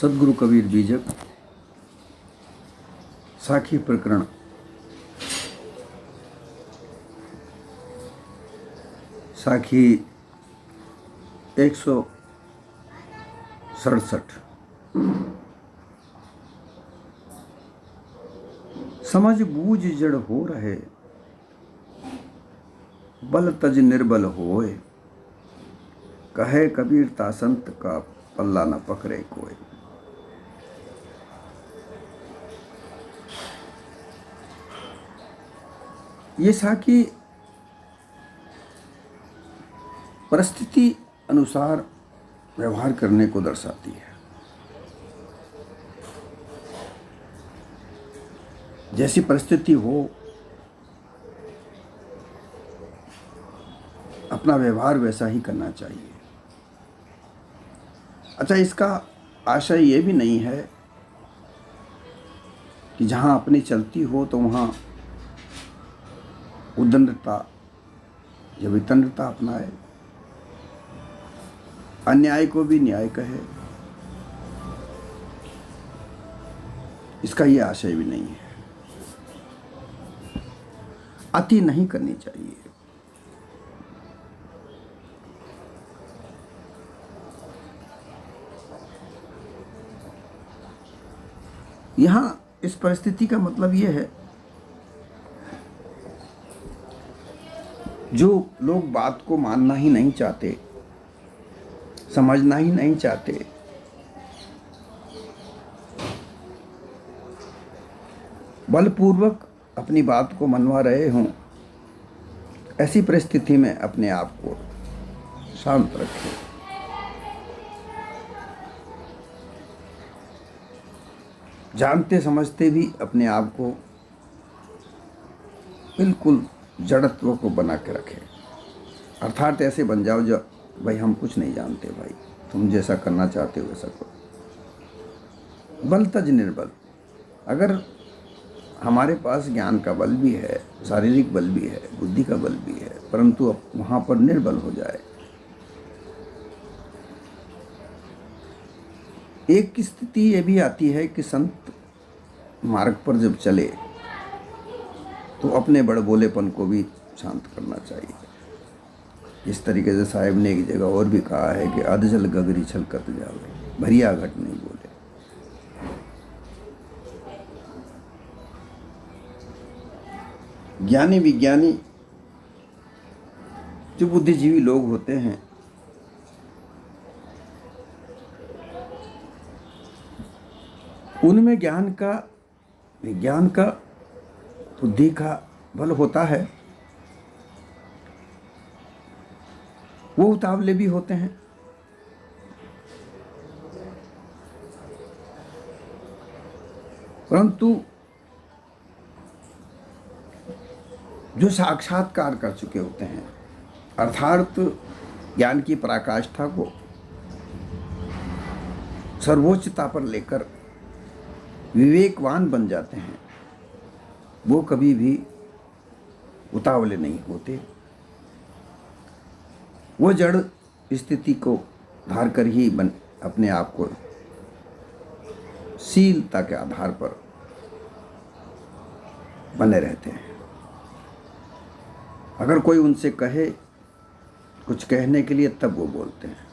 सद्गुरु कबीर बीजक साखी प्रकरण साखी 167। समझ बूझ जड़ हो रहे, बल तज निर्बल होए। कहे कबीर तासंत का पल्ला न पकड़े कोई। ये साखी परिस्थिति अनुसार व्यवहार करने को दर्शाती है। जैसी परिस्थिति हो अपना व्यवहार वैसा ही करना चाहिए। अच्छा, इसका आशय ये भी नहीं है कि जहाँ अपनी चलती हो तो वहाँ उद्दंडता या वितंडता अपनाए, अन्याय को भी न्याय कहे। इसका ये आशय भी नहीं है। अति नहीं करनी चाहिए। यहां इस परिस्थिति का मतलब यह है, जो लोग बात को मानना ही नहीं चाहते, समझना ही नहीं चाहते, बलपूर्वक अपनी बात को मनवा रहे हों, ऐसी परिस्थिति में अपने आप को शांत रखें। जानते समझते भी अपने आप को बिल्कुल जड़त्व को बना के रखें। अर्थात ऐसे बन जाओ जो भाई हम कुछ नहीं जानते, भाई तुम जैसा करना चाहते हो वैसा करो। बल तज निर्बल। अगर हमारे पास ज्ञान का बल भी है, शारीरिक बल भी है, बुद्धि का बल भी है, परंतु अब वहाँ पर निर्बल हो जाए। एक स्थिति ये भी आती है कि संत मार्ग पर जब चले तो अपने बड़बोलेपन को भी शांत करना चाहिए। इस तरीके से साहिब ने एक जगह और भी कहा है कि अध जल गगरी छलकत जावे, भरिया घट नहीं बोले। ज्ञानी विज्ञानी जो बुद्धिजीवी लोग होते हैं, उनमें ज्ञान का, विज्ञान का, बुद्धि का बल होता है। वो उतावले भी होते हैं, परंतु जो साक्षात्कार कर चुके होते हैं, अर्थात ज्ञान की पराकाष्ठा को सर्वोच्चता पर लेकर विवेकवान बन जाते हैं, वो कभी भी उतावले नहीं होते। वो जड़ स्थिति को धार कर ही अपने आप को शीलता के आधार पर बने रहते हैं। अगर कोई उनसे कहे कुछ कहने के लिए, तब वो बोलते हैं।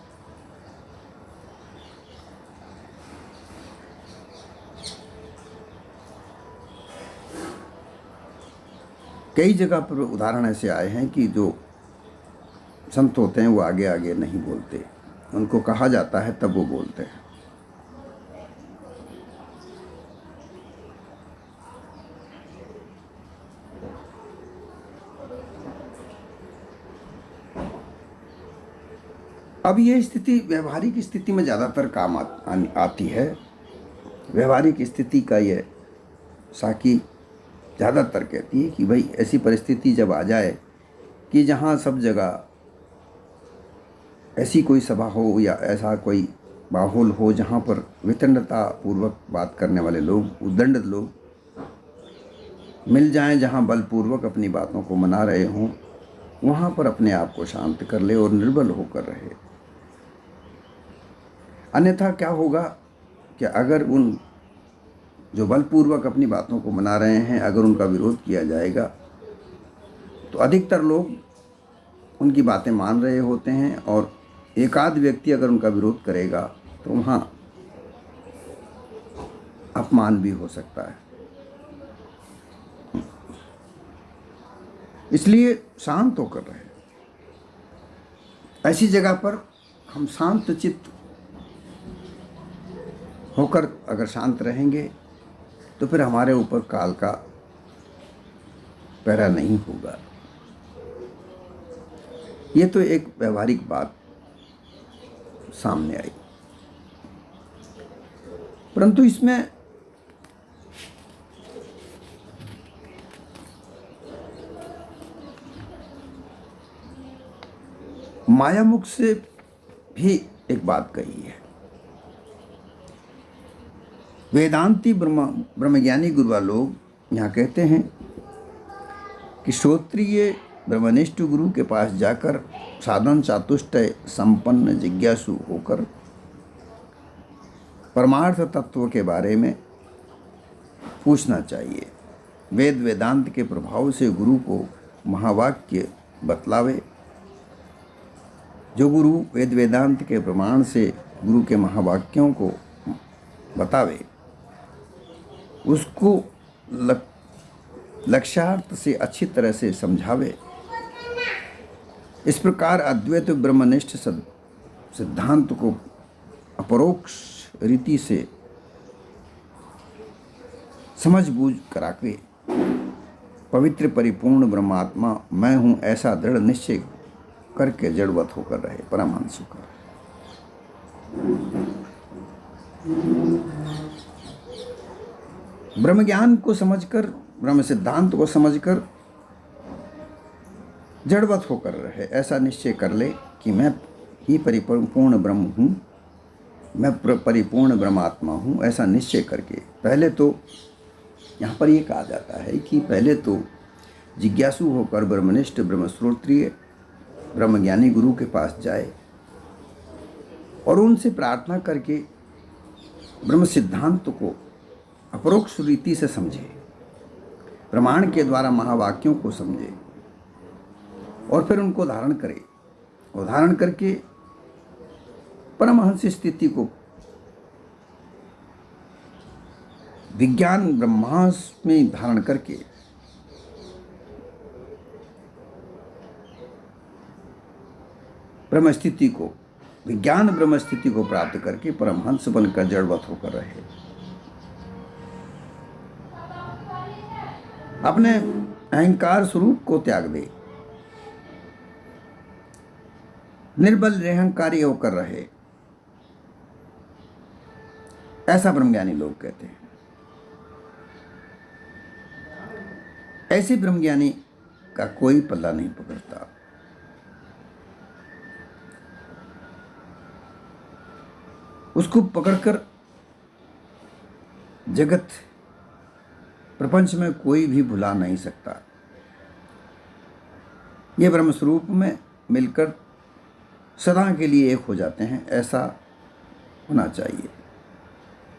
कई जगह पर उदाहरण ऐसे आए हैं कि जो संत होते हैं वो आगे आगे नहीं बोलते, उनको कहा जाता है तब वो बोलते हैं। अब ये स्थिति व्यवहारिक स्थिति में ज़्यादातर काम आती है। व्यवहारिक स्थिति का ये साखी ज़्यादातर कहती है कि भाई ऐसी परिस्थिति जब आ जाए कि जहाँ सब जगह ऐसी कोई सभा हो या ऐसा कोई माहौल हो जहाँ पर वितंडता पूर्वक बात करने वाले लोग, उद्दंड लोग मिल जाएं, जहाँ बलपूर्वक अपनी बातों को मना रहे हों, वहाँ पर अपने आप को शांत कर ले और निर्बल होकर रहे। अन्यथा क्या होगा कि अगर उन जो बलपूर्वक अपनी बातों को मना रहे हैं, अगर उनका विरोध किया जाएगा तो अधिकतर लोग उनकी बातें मान रहे होते हैं, और एकाध व्यक्ति अगर उनका विरोध करेगा तो वहाँ अपमान भी हो सकता है। इसलिए शांत होकर रहे। ऐसी जगह पर हम शांत चित्त होकर अगर शांत रहेंगे तो फिर हमारे ऊपर काल का पहरा नहीं होगा। ये तो एक व्यवहारिक बात सामने आई, परंतु इसमें मायामुख से भी एक बात कही है। वेदांती ब्रह्मज्ञानी गुरुआ लोग यहाँ कहते हैं कि श्रोत्रिय ब्रह्मनिष्ठ गुरु के पास जाकर साधन चातुष्टय संपन्न जिज्ञासु होकर परमार्थ तत्व के बारे में पूछना चाहिए। वेद वेदांत के प्रभाव से गुरु को महावाक्य बतलावे। जो गुरु वेद वेदांत के प्रमाण से गुरु के महावाक्यों को बतावे, उसको लक्ष्यार्थ से अच्छी तरह से समझावे। इस प्रकार अद्वैत ब्रह्मनिष्ठ सिद्धांत को अपरोक्ष रीति से समझ बूझ करावे। पवित्र परिपूर्ण ब्रह्मात्मा मैं हूँ ऐसा दृढ़ निश्चय करके जड़वत होकर रहे। परमहंस होकर ब्रह्म ज्ञान को समझकर, ब्रह्म सिद्धांत को समझकर जड़वत होकर रहे। ऐसा निश्चय कर ले कि मैं ही परिपूर्ण ब्रह्म हूँ, मैं परिपूर्ण ब्रह्मात्मा हूँ। ऐसा निश्चय करके पहले तो यहाँ पर ये कहा जाता है कि पहले तो जिज्ञासु होकर ब्रह्मनिष्ठ ब्रह्मश्रोत्रिय ब्रह्मज्ञानी गुरु के पास जाए और उनसे प्रार्थना करके ब्रह्म सिद्धांत को अपरोक्ष रीति से समझे, प्रमाण के द्वारा महावाक्यों को समझे और फिर उनको धारण करे, और धारण करके परमहंस स्थिति को विज्ञान ब्रह्मांस में धारण करके ब्रह्म स्थिति को, विज्ञान ब्रह्म स्थिति को प्राप्त करके परमहंस बनकर जड़वत होकर रहे। अपने अहंकार स्वरूप को त्याग दे, निर्बल निरहंकारी होकर रहे। ऐसा ब्रह्मज्ञानी लोग कहते हैं। ऐसे ब्रह्मज्ञानी का कोई पल्ला नहीं पकड़ता। उसको पकड़कर जगत प्रपंच में कोई भी भुला नहीं सकता। ये ब्रह्म स्वरूप में मिलकर सदा के लिए एक हो जाते हैं, ऐसा होना चाहिए।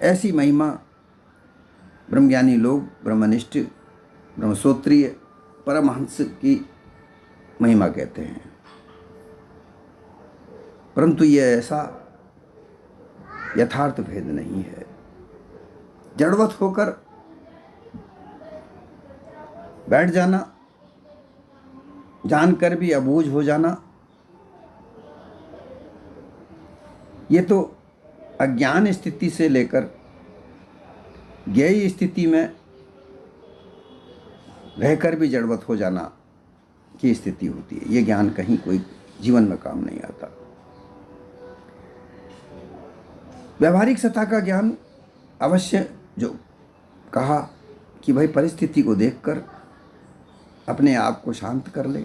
ऐसी महिमा ब्रह्मज्ञानी लोग ब्रह्मनिष्ठ ब्रह्मश्रोत्रिय परमहंस की महिमा कहते हैं। परंतु ये ऐसा यथार्थ भेद नहीं है। जड़वत होकर बैठ जाना, जानकर भी अबूझ हो जाना, ये तो अज्ञान स्थिति से लेकर ज्ञेय स्थिति में रहकर भी जड़वत हो जाना की स्थिति होती है। ये ज्ञान कहीं कोई जीवन में काम नहीं आता। व्यवहारिक सत्ता का ज्ञान अवश्य, जो कहा कि भाई परिस्थिति को देखकर अपने आप को शांत कर ले,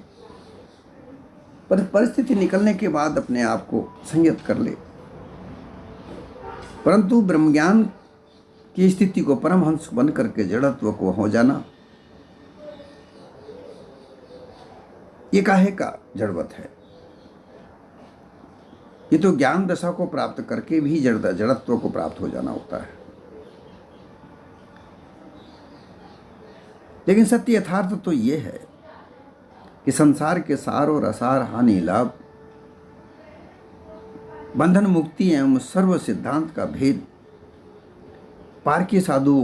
पर परिस्थिति निकलने के बाद अपने आप को संयत कर ले। परंतु ब्रह्मज्ञान की स्थिति को परमहंस बन करके जड़त्व को हो जाना, ये काहे का जड़वत है। ये तो ज्ञान दशा को प्राप्त करके भी जड़त्व को प्राप्त हो जाना होता है। लेकिन सत्य यथार्थ तो ये है कि संसार के सार और असार, हानि लाभ, बंधन मुक्ति एवं सर्व सिद्धांत का भेद पारकी साधु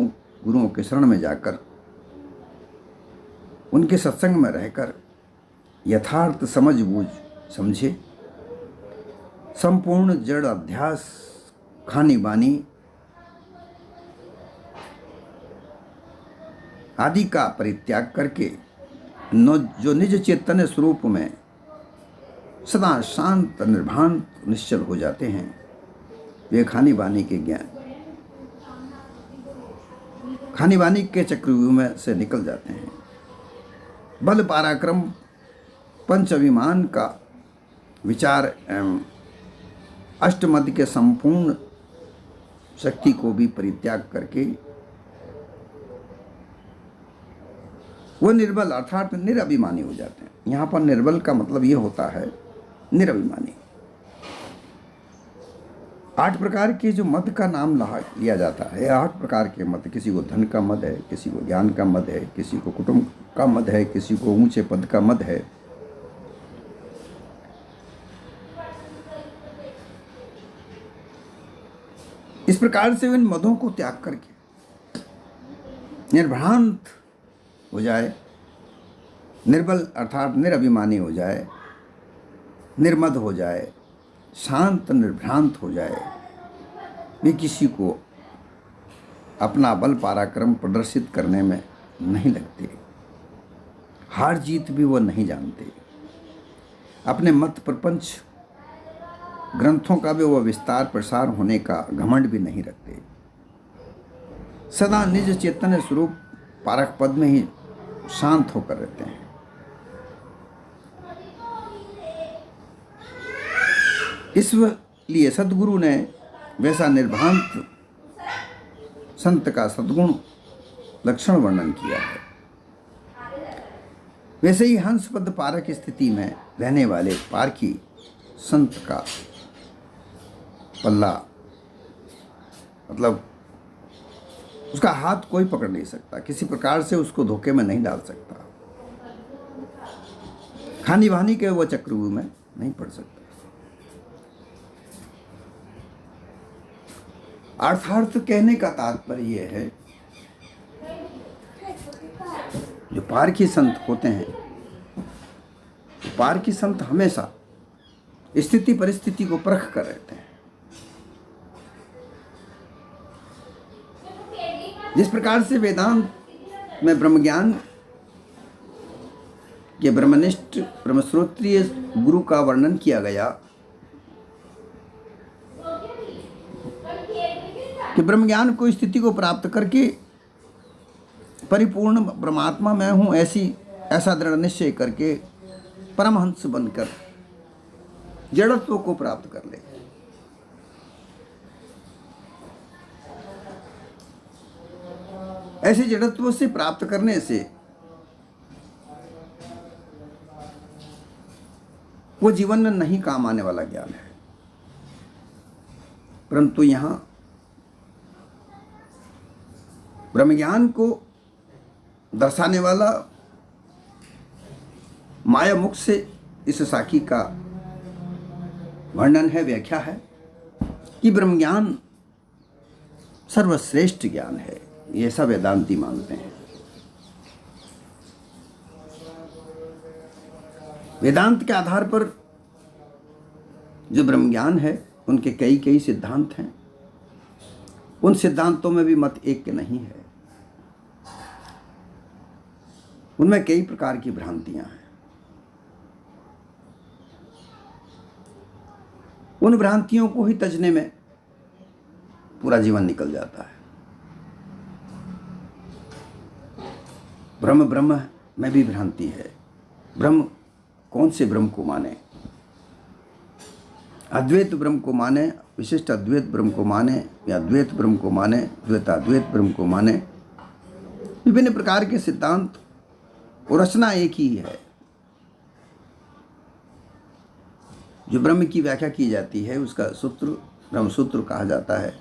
गुरुओं के शरण में जाकर, उनके सत्संग में रहकर यथार्थ समझ बूझ समझे, संपूर्ण जड़ अध्यास, खानी बानी आदि का परित्याग करके जो निज चैतन्य स्वरूप में सदा शांत निर्भांत निश्चल हो जाते हैं, वे खानी बानी के ज्ञान, खानी बानी के चक्रव्यूह में से निकल जाते हैं। बल पराक्रम पंच अभिमान का विचार एवं अष्टमद के संपूर्ण शक्ति को भी परित्याग करके वो निर्बल अर्थात निरभिमानी हो जाते हैं। यहाँ पर निर्बल का मतलब ये होता है निरभिमानी। 8 प्रकार के जो मद का नाम लिया जाता है, 8 प्रकार के मद, किसी को धन का मद है, किसी को ज्ञान का मद है, किसी को कुटुंब का मद है, किसी को ऊंचे पद का मद है। इस प्रकार से इन मदों को त्याग करके निर्भ्रांत हो जाए, निर्बल अर्थात निरभिमानी हो जाए, निर्मद हो जाए, शांत निर्भ्रांत हो जाए, वे किसी को अपना बल पराक्रम प्रदर्शित करने में नहीं लगते, हार जीत भी वो नहीं जानते, अपने मत प्रपंच ग्रंथों का भी वह विस्तार प्रसार होने का घमंड भी नहीं रखते, सदा निज चैतन्य स्वरूप पारक पद में ही शांत होकर रहते हैं। इसलिए सद्गुरु ने वैसा निर्भांत संत का सद्गुण लक्षण वर्णन किया है। वैसे ही हंस पद पारक स्थिति में रहने वाले पारकी संत का पल्ला, मतलब उसका हाथ कोई पकड़ नहीं सकता, किसी प्रकार से उसको धोखे में नहीं डाल सकता, खानी बहानी के वो चक्रव्यूह में नहीं पड़ सकता। अर्थार्थ कहने का तात्पर्य यह है, जो पारकी संत होते हैं, पारकी संत हमेशा स्थिति परिस्थिति को परख कर रहते हैं। जिस प्रकार से वेदांत में ब्रह्मज्ञान के ब्रह्मनिष्ठ ब्रह्मश्रोत्रीय गुरु का वर्णन किया गया कि ब्रह्मज्ञान को स्थिति को प्राप्त करके परिपूर्ण परमात्मा मैं हूँ ऐसा दृढ़ निश्चय करके परमहंस बनकर जड़त्व को प्राप्त कर ले। ऐसे जड़त्व से प्राप्त करने से वो जीवन में नहीं काम आने वाला ज्ञान है, परंतु यहाँ ब्रह्मज्ञान को दर्शाने वाला माया मुख से इस साखी का वर्णन है, व्याख्या है कि ब्रह्मज्ञान सर्वश्रेष्ठ ज्ञान है। ये सब वेदांती मानते हैं। वेदांत के आधार पर जो ब्रह्मज्ञान है, उनके कई सिद्धांत हैं। उन सिद्धांतों में भी मत एक के नहीं है, उनमें कई प्रकार की भ्रांतियां हैं। उन भ्रांतियों को ही तजने में पूरा जीवन निकल जाता है। ब्रह्म में भी भ्रांति है। ब्रह्म कौन से ब्रह्म को माने? अद्वैत ब्रह्म को माने, विशिष्ट अद्वैत ब्रह्म को माने, या अद्वैत ब्रह्म को माने, द्वैताद्वैत ब्रह्म को माने। विभिन्न प्रकार के सिद्धांत और रचना एक ही है। जो ब्रह्म की व्याख्या की जाती है उसका सूत्र ब्रह्म सूत्र कहा जाता है,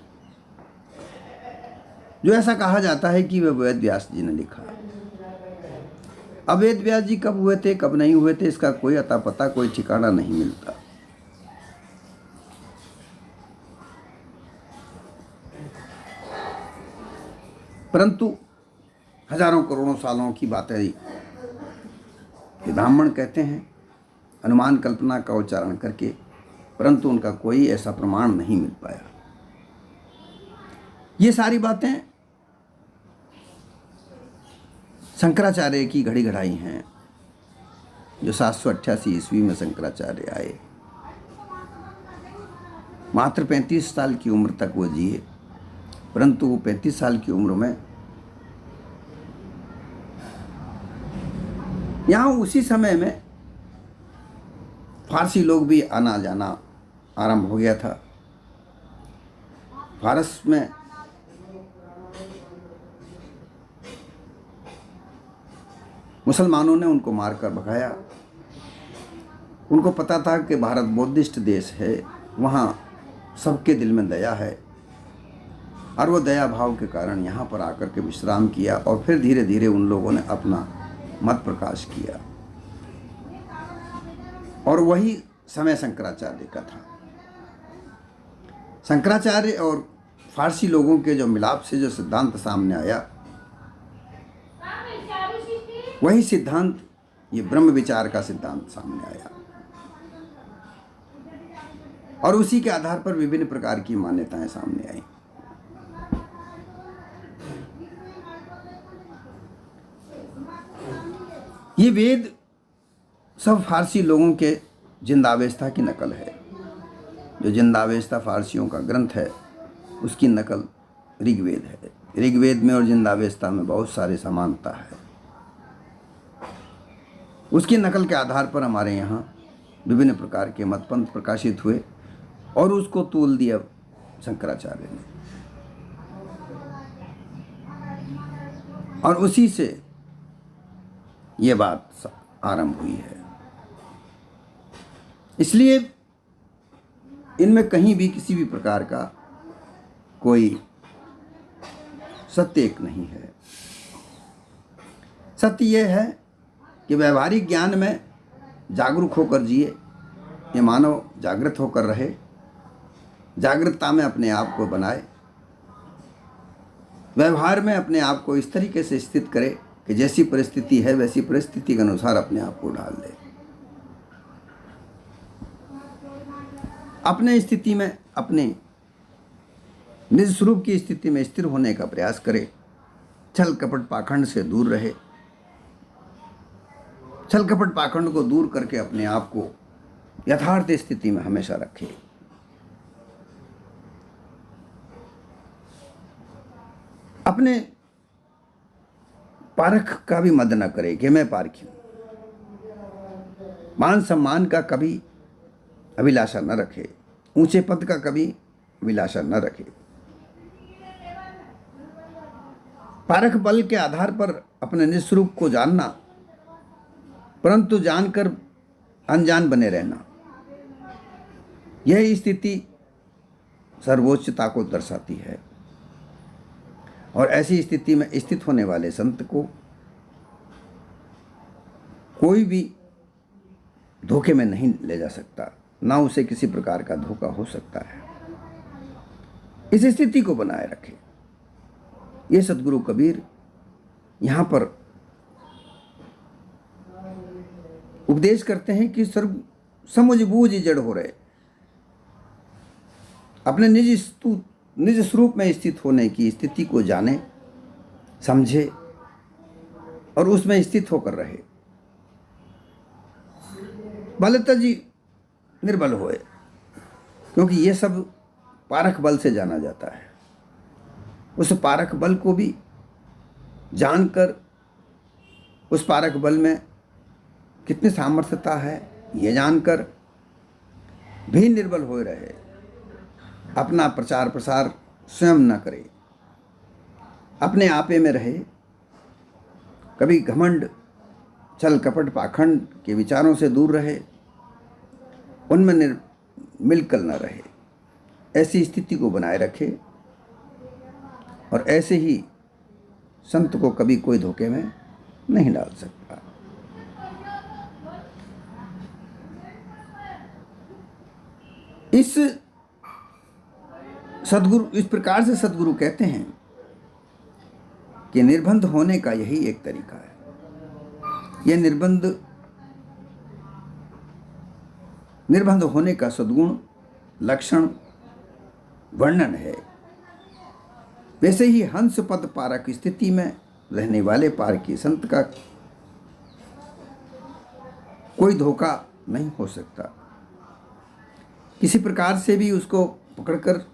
जो ऐसा कहा जाता है कि वह वेद व्यास जी ने लिखा। अब वेद व्यास जी कब हुए थे कब नहीं हुए थे इसका कोई अता पता कोई ठिकाना नहीं मिलता। परंतु हजारों करोड़ों सालों की बातें ब्राह्मण कहते हैं अनुमान कल्पना का उच्चारण करके, परंतु उनका कोई ऐसा प्रमाण नहीं मिल पाया। ये सारी बातें शंकराचार्य की घड़ी घड़ाई हैं, जो 788 ईस्वी में शंकराचार्य आए। मात्र 35 साल की उम्र तक वो जिए, परंतु वो 35 साल की उम्र में यहाँ उसी समय में फारसी लोग भी आना जाना आरंभ हो गया था। फारस में मुसलमानों ने उनको मारकर भगाया। उनको पता था कि भारत बौद्धिस्ट देश है, वहाँ सबके दिल में दया है, और वो दया भाव के कारण यहाँ पर आकर के विश्राम किया और फिर धीरे धीरे उन लोगों ने अपना मत प्रकाश किया। और वही समय शंकराचार्य का था। शंकराचार्य और फारसी लोगों के जो मिलाप से जो सिद्धांत सामने आया, वही सिद्धांत ये ब्रह्म विचार का सिद्धांत सामने आया, और उसी के आधार पर विभिन्न प्रकार की मान्यताएं सामने आई। ये वेद सब फारसी लोगों के जिंदावेस्ता की नकल है। जो जिंदावेस्ता फारसियों का ग्रंथ है उसकी नकल ऋग्वेद है। ऋग्वेद में और जिंदावेस्ता में बहुत सारे समानता है। उसकी नकल के आधार पर हमारे यहाँ विभिन्न प्रकार के मतपंथ प्रकाशित हुए और उसको तोल दिया शंकराचार्य ने, और उसी से ये बात आरंभ हुई है। इसलिए इनमें कहीं भी किसी भी प्रकार का कोई सत्य एक नहीं है। सत्य यह है कि व्यवहारिक ज्ञान में जागरूक होकर जिए, ये मानव जागृत होकर रहे, जागृतता में अपने आप को बनाए, व्यवहार में अपने आप को इस तरीके से स्थित करे कि जैसी परिस्थिति है वैसी परिस्थिति के अनुसार अपने आप को ढाल दे। अपने स्थिति में अपने निज स्वरूप की स्थिति में स्थिर होने का प्रयास करे, छल कपट पाखंड से दूर रहे, छल कपट पाखंड को दूर करके अपने आप को यथार्थ स्थिति में हमेशा रखे। अपने पारख का भी मद न करे कि मैं पारखी हूं। मान सम्मान का कभी अभिलाषा न रखे, ऊंचे पद का कभी अभिलाषा न रखे। पारख बल के आधार पर अपने निज स्वरूप को जानना, परंतु जानकर अनजान बने रहना, यह स्थिति सर्वोच्चता को दर्शाती है। और ऐसी स्थिति में स्थित होने वाले संत को कोई भी धोखे में नहीं ले जा सकता, ना उसे किसी प्रकार का धोखा हो सकता है। इस स्थिति को बनाए रखे। ये सदगुरु कबीर यहाँ पर उपदेश करते हैं कि सर्व समुझ बूझ जड़ हो रहे, अपने निज स्वरूप में स्थित होने की स्थिति को जाने, समझे और उसमें स्थित होकर रहे। बलता जी निर्बल होए, क्योंकि ये सब पारख बल से जाना जाता है। उस पारख बल को भी जानकर उस पारख बल में कितनी सामर्थ्यता है ये जानकर भी निर्बल हो रहे, अपना प्रचार प्रसार स्वयं न करे, अपने आपे में रहे, कभी घमंड छल कपट पाखंड के विचारों से दूर रहे, उनमें मिलकर न रहे, ऐसी स्थिति को बनाए रखे। और ऐसे ही संत को कभी कोई धोखे में नहीं डाल सकता। इस प्रकार से सद्गुरु कहते हैं कि निर्बंध होने का यही एक तरीका है। यह निर्बंध होने का सद्गुण लक्षण वर्णन है। वैसे ही हंस पद पारक स्थिति में रहने वाले पार की संत का कोई धोखा नहीं हो सकता। किसी प्रकार से भी उसको पकड़कर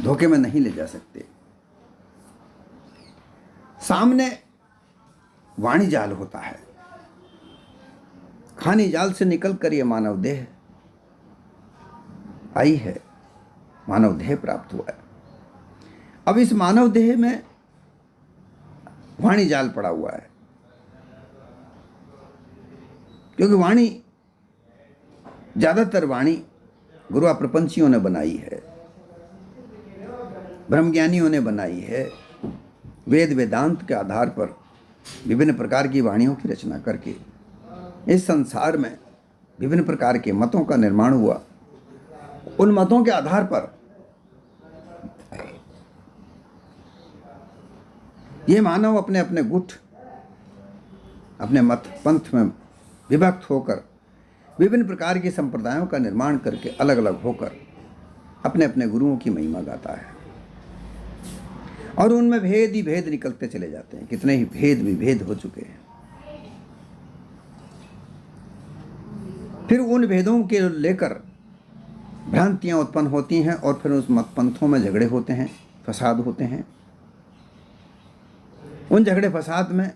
धोखे में नहीं ले जा सकते। सामने वाणी जाल होता है, खानी जाल से निकलकर यह मानव देह आई है, मानव देह प्राप्त हुआ है। अब इस मानव देह में वाणी जाल पड़ा हुआ है, क्योंकि वाणी ज्यादातर वाणी गुरुआ प्रपंचियों ने बनाई है, ब्रह्मज्ञानियों ने बनाई है। वेद वेदांत के आधार पर विभिन्न प्रकार की वाणियों की रचना करके इस संसार में विभिन्न प्रकार के मतों का निर्माण हुआ। उन मतों के आधार पर ये मानव अपने अपने गुट, अपने मत पंथ में विभक्त होकर विभिन्न प्रकार के संप्रदायों का निर्माण करके अलग अलग होकर अपने अपने गुरुओं की महिमा गाता है। और उनमें भेद ही भेद निकलते चले जाते हैं। कितने ही भेद विभेद हो चुके हैं। फिर उन भेदों के लेकर भ्रांतियां उत्पन्न होती हैं और फिर उस मत पंथों में झगड़े होते हैं, फसाद होते हैं। उन झगड़े फसाद में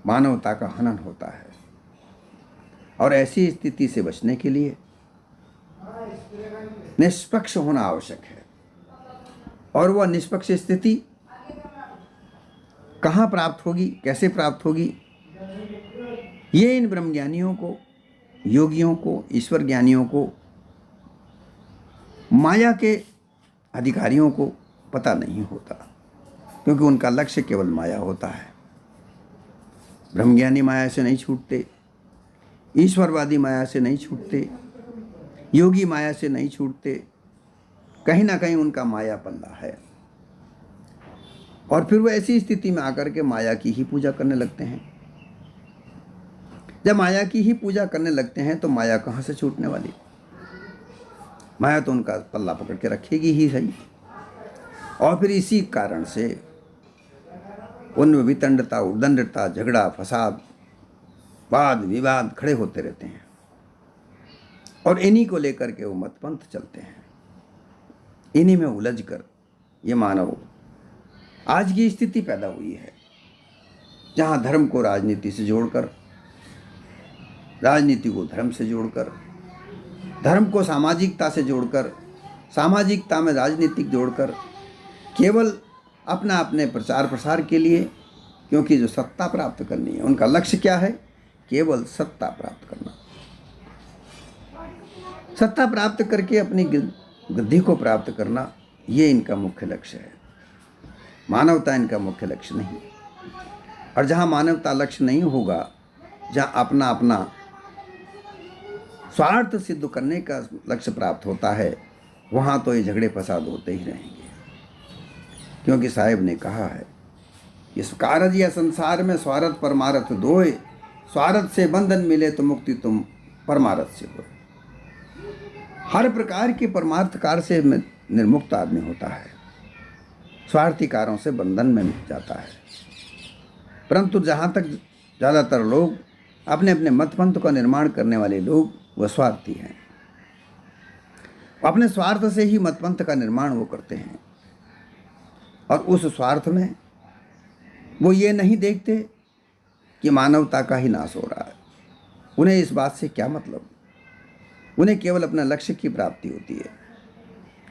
मानवता का हनन होता है। और ऐसी स्थिति से बचने के लिए निष्पक्ष होना आवश्यक है। और वह निष्पक्ष स्थिति कहाँ प्राप्त होगी, कैसे प्राप्त होगी, ये इन ब्रह्मज्ञानियों को, योगियों को, ईश्वर ज्ञानियों को, माया के अधिकारियों को पता नहीं होता, क्योंकि उनका लक्ष्य केवल माया होता है। ब्रह्मज्ञानी माया से नहीं छूटते, ईश्वरवादी माया से नहीं छूटते, योगी माया से नहीं छूटते। कहीं ना कहीं उनका माया पल्ला है। और फिर वो ऐसी स्थिति में आकर के माया की ही पूजा करने लगते हैं। जब माया की ही पूजा करने लगते हैं तो माया कहाँ से छूटने वाली? माया तो उनका पल्ला पकड़ के रखेगी ही सही। और फिर इसी कारण से उनमें वितंडता, उद्दंडता, झगड़ा, फसाद, वाद विवाद खड़े होते रहते हैं। और इन्हीं को लेकर के वो मतपंथ चलते हैं। इन्हीं में उलझ कर ये मानव आज की स्थिति पैदा हुई है, जहाँ धर्म को राजनीति से जोड़कर, राजनीति को धर्म से जोड़कर, धर्म को सामाजिकता से जोड़कर, सामाजिकता में राजनीतिक जोड़कर, केवल अपना अपने प्रचार प्रसार के लिए, क्योंकि जो सत्ता प्राप्त करनी है, उनका लक्ष्य क्या है? केवल सत्ता प्राप्त करना। सत्ता प्राप्त करके अपनी गद्दी को प्राप्त करना, ये इनका मुख्य लक्ष्य है। मानवता इनका मुख्य लक्ष्य नहीं। और जहाँ मानवता लक्ष्य नहीं होगा, जहाँ अपना अपना स्वार्थ सिद्ध करने का लक्ष्य प्राप्त होता है, वहाँ तो ये झगड़े फसाद होते ही रहेंगे। क्योंकि साहिब ने कहा है, इस कारज या संसार में स्वार्थ परमार्थ दोए, स्वार्थ से बंधन मिले तो मुक्ति तुम परमार्थ से हो। हर प्रकार के परमार्थ कार्य से निर्मुक्त आदमी होता है, स्वार्थी कार्यों से बंधन में जाता है। परंतु जहाँ तक ज़्यादातर लोग, अपने अपने मतपंथ का निर्माण करने वाले लोग, वह स्वार्थी हैं। अपने स्वार्थ से ही मतपंथ का निर्माण वो करते हैं। और उस स्वार्थ में वो ये नहीं देखते कि मानवता का ही नाश हो रहा है। उन्हें इस बात से क्या मतलब? उन्हें केवल अपने लक्ष्य की प्राप्ति होती है।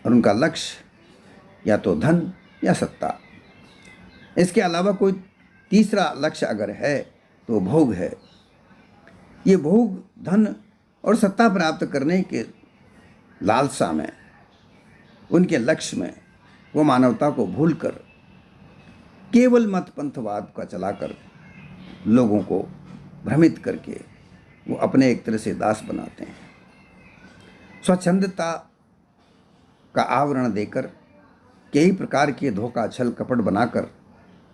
और उनका लक्ष्य या तो धन या सत्ता, इसके अलावा कोई तीसरा लक्ष्य अगर है तो भोग है। ये भोग, धन और सत्ता प्राप्त करने के लालसा में, उनके लक्ष्य में वो मानवता को भूलकर केवल मत पंथवाद का चलाकर लोगों को भ्रमित करके वो अपने एक तरह से दास बनाते हैं। स्वच्छंदता का आवरण देकर, कई प्रकार के धोखा छल कपट बनाकर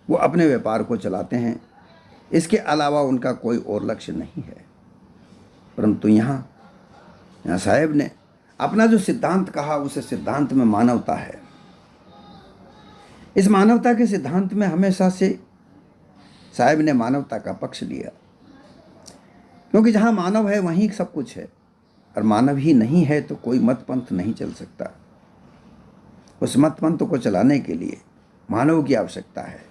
वो अपने व्यापार को चलाते हैं। इसके अलावा उनका कोई और लक्ष्य नहीं है। परंतु यहाँ साहेब ने अपना जो सिद्धांत कहा, उस सिद्धांत में मानवता है। इस मानवता के सिद्धांत में हमेशा से साहेब ने मानवता का पक्ष लिया, क्योंकि जहाँ मानव है वहीं सब कुछ है, और मानव ही नहीं है तो कोई मत पंथ नहीं चल सकता। उस मत पंथ को चलाने के लिए मानव की आवश्यकता है,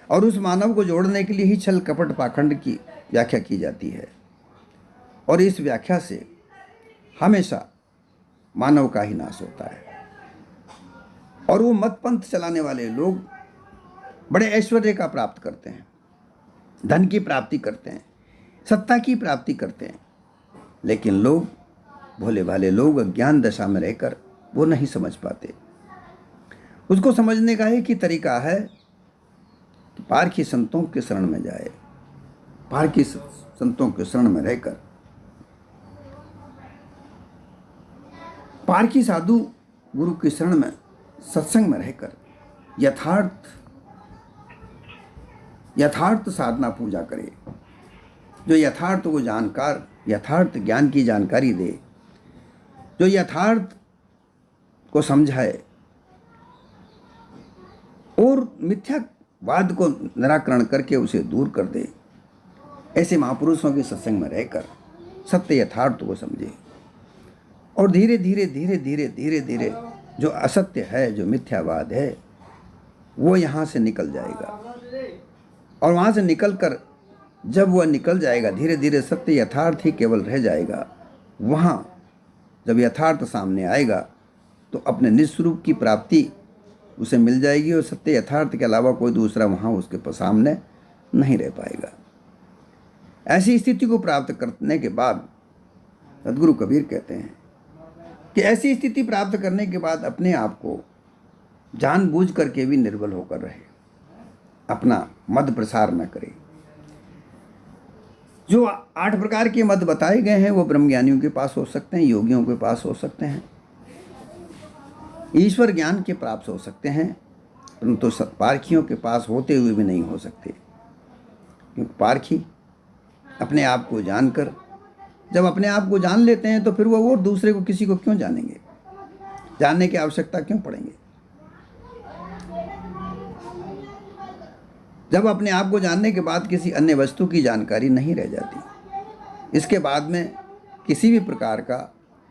और उस मानव को जोड़ने के लिए ही छल कपट पाखंड की व्याख्या की जाती है। और इस व्याख्या से हमेशा मानव का ही नाश होता है। और वो मत पंथ चलाने वाले लोग बड़े ऐश्वर्य का प्राप्त करते हैं, धन की प्राप्ति करते हैं, सत्ता की प्राप्ति करते हैं, लेकिन लोग, भोले भाले लोग अज्ञान दशा में रहकर वो नहीं समझ पाते। उसको समझने का एक ही तरीका है कि पारखी संतों के शरण में जाए, पारखी संतों के शरण में रहकर, पारखी साधु गुरु के शरण में, सत्संग में रहकर यथार्थ साधना पूजा करे, जो यथार्थ को जानकार, यथार्थ ज्ञान की जानकारी दे, जो यथार्थ को समझाए और मिथ्यावाद को निराकरण करके उसे दूर कर दे। ऐसे महापुरुषों के सत्संग में रहकर सत्य यथार्थ को समझे, और धीरे धीरे धीरे धीरे धीरे धीरे जो असत्य है, जो मिथ्यावाद है, वो यहाँ से निकल जाएगा। और वहाँ से निकलकर जब वह निकल जाएगा, धीरे धीरे सत्य यथार्थ ही केवल रह जाएगा। वहाँ जब यथार्थ सामने आएगा तो अपने निस्वरूप की प्राप्ति उसे मिल जाएगी, और सत्य यथार्थ के अलावा कोई दूसरा वहाँ उसके सामने नहीं रह पाएगा। ऐसी स्थिति को प्राप्त करने के बाद सद्गुरु कबीर कहते हैं कि ऐसी स्थिति प्राप्त करने के बाद अपने आप को जानबूझ करके भी निर्बल होकर रहे, अपना मत प्रसार न करे। जो 8 प्रकार के मत बताए गए हैं वो ब्रह्मज्ञानियों के पास हो सकते हैं, योगियों के पास हो सकते हैं, ईश्वर ज्ञान के प्राप्त हो सकते हैं, परंतु पारखियों के पास होते हुए भी नहीं हो सकते। क्योंकि पारखी अपने आप को जानकर, जब अपने आप को जान लेते हैं तो फिर वो और दूसरे को, किसी को क्यों जानेंगे, जानने की आवश्यकता क्यों पड़ेंगे। जब अपने आप को जानने के बाद किसी अन्य वस्तु की जानकारी नहीं रह जाती, इसके बाद में किसी भी प्रकार का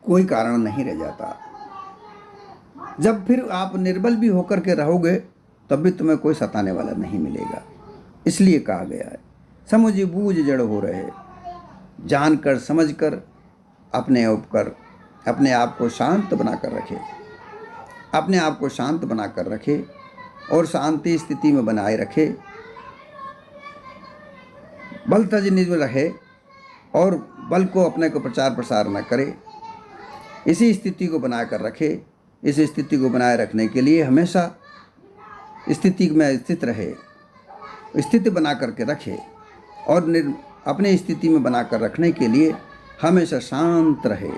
कोई कारण नहीं रह जाता। जब फिर आप निर्बल भी होकर के रहोगे तब भी तुम्हें कोई सताने वाला नहीं मिलेगा। इसलिए कहा गया है, समझ बूझ जड़ हो रहे, जानकर समझकर अपने आप को शांत बनाकर रखे, अपने आप को शांत बनाकर रखे और शांति स्थिति में बनाए रखे, बल तज निज रहे और बल को अपने को प्रचार प्रसार न करे। इसी स्थिति को बनाकर रखे। इस स्थिति को बनाए रखने के लिए हमेशा स्थिति में स्थित रहे, स्थिति बना करके रखे, और अपने स्थिति में बनाकर रखने के लिए हमेशा शांत रहे।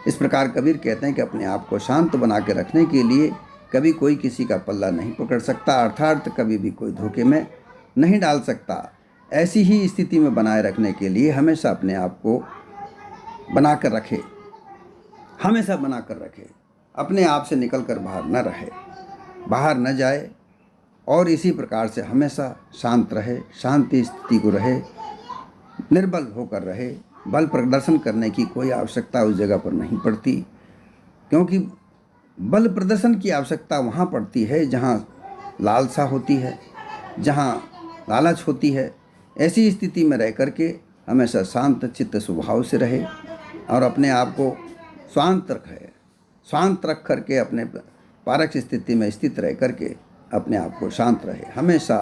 इस प्रकार कबीर कहते हैं कि अपने आप को शांत बना के रखने के लिए कभी कोई किसी का पल्ला नहीं पकड़ सकता, अर्थात कभी भी कोई धोखे में नहीं डाल सकता। ऐसी ही स्थिति में बनाए रखने के लिए हमेशा अपने आप को बनाकर रखे, हमेशा बनाकर रखे, अपने आप से निकलकर बाहर न रहे, बाहर न जाए, और इसी प्रकार से हमेशा शांत रहे, शांति स्थिति को रहे, निर्बल होकर रहे। बल प्रदर्शन करने की कोई आवश्यकता उस जगह पर नहीं पड़ती, क्योंकि बल प्रदर्शन की आवश्यकता वहाँ पड़ती है जहाँ लालसा होती है, जहाँ लालच होती है। ऐसी स्थिति में रह करके हमेशा शांत चित्त स्वभाव से रहे और अपने आप को शांत रखे, शांत रख करके अपने पारक स्थिति में स्थित रह करके अपने आप को शांत रहे, हमेशा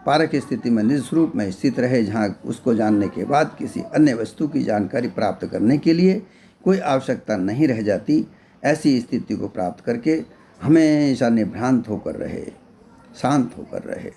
पारक स्थिति में निज रूप में स्थित रहे, जहाँ उसको जानने के बाद किसी अन्य वस्तु की जानकारी प्राप्त करने के लिए कोई आवश्यकता नहीं रह जाती। ऐसी स्थिति को प्राप्त करके हमेशा निभ्रांत होकर रहे, शांत होकर रहे।